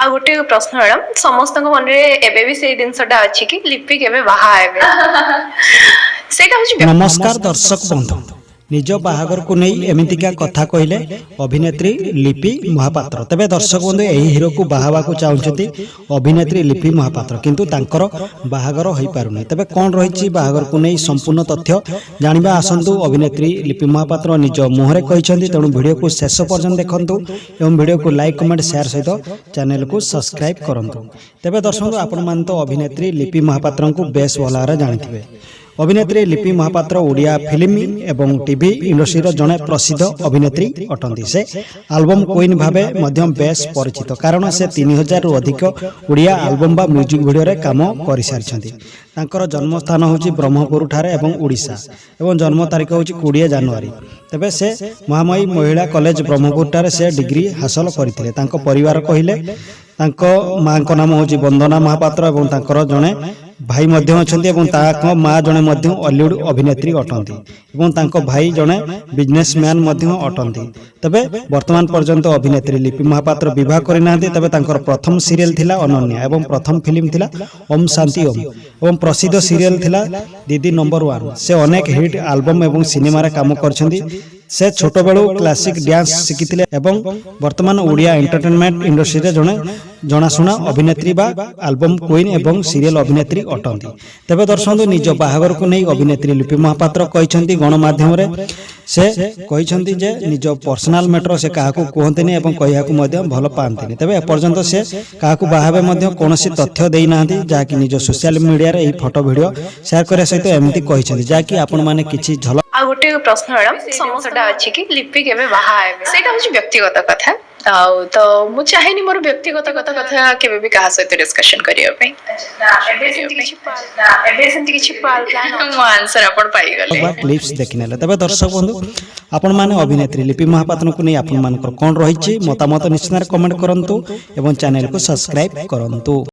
आ गोटे प्रश्न मैडम समस्त मन में से जिनसा अच्छी कि लिपि के नमस्कार दर्शक बंधु निज बाहागर को नहीं एमतीका कथा कहले अभिनेत्री लिपि महापात्र तेबे दर्शक बंधु यही हिरो को बाहावा को चाहते अभिनेत्री लिपि महापात्र किंतु तांकर बाहागर हो पारुनी तेबे कौन रही बाहागर को नहीं संपूर्ण तथ्य जानिबा आसंतु अभिनेत्री लिपि महापात्र निज मुहरे कहते तेणु वीडियो को शेष पर्यंत देखंतु एवं वीडियो को लाइक कमेंट शेयर सहित चैनल को सब्सक्राइब करंतु तेबे दर्शक आपण मान तो अभिनेत्री लिपि महापात्र को बेस भलारे जानिथिबे अभिनेत्री लिपि महापात्र ओडिया फिल्म एवं टीवी इंडस्ट्री जड़े प्रसिद्ध अभिनेत्री अटंती से आल्बम क्वीन भावे मध्यम बेस परिचित कारण से 3000 रु अधिक ओडिया आल्बम बा म्यूजिक वीडियो रे काम कर सारी तांकर जन्म स्थान होची ब्रह्मपुर ठारे एवं ओडिशा एवं जन्म तारीख होची 20 जनवरी तेबे से महामयी महिला कॉलेज ब्रह्मपुर ठारे से डिग्री हासिल करथिले तांको परिवार कहिले तांको मां को नाम होची वंदना महापात्र एवं तांकर जने भाई मध्य अछंती एवं ताको मां जने मध्य हॉलीवुड अभिनेत्री अटंती एवं ताको भाई जने बिजनेसमैन मध्य अटंती तबे वर्तमान पर्यंत अभिनेत्री लिपि महापात्र विवाह करि नांती तबे तांकर प्रथम सीरियल थिला अनन्या एवं प्रथम फिल्म थिला ओम शांति ओम एवं प्रसिद्ध सीरियल थिला दीदी नंबर 1 से अनेक हिट एल्बम एवं सिनेमा रे काम करछंती से छोट बेलू क्लासिक डांस शिखिथिले एवं वर्तमान ओडिया एंटरटेनमेंट इंडस्ट्री रे जने जनाशुना अभिनेत्री बा एल्बम क्वीन एवं सीरियल अभिनेत्री अटंती तेबे दर्शक निज बाहागर को नहीं अभिनेत्री लिपि महापात्र कहिसंती गणमाध्यम रे से कहिसंती जे निज पर्सनल मैटर से काहाकू कहंतिनी एवं कहियाकू मध्य भल पांतिनी तेबे एपर्यंत से काहाकू बाहाबे मध्य कोनोसी तथ्य देई नांती जाकी निज सोशल मीडिया रे ई फोटो वीडियो शेयर करे सहित एमती कहिसंती जाकी आपण माने किछि झलक आ गोटे प्रश्न मैडम समस्या अच्छी कि लिपि के व्यक्तिगत कथा तो मु चाहेनी मोर व्यक्तिगत कथा केबे भी कहा सहित डिस्कशन करियो पे आंसर अपन पाई गले क्लिप्स देखिनेले तबे दर्शक बंधु आपण माने अभिनेत्री लिपि महापात्र को नहीं आपण मानकर कोन रहिछि मतामत निश्चित कमेंट करंतु एवं चैनल को सब्सक्राइब करंतु।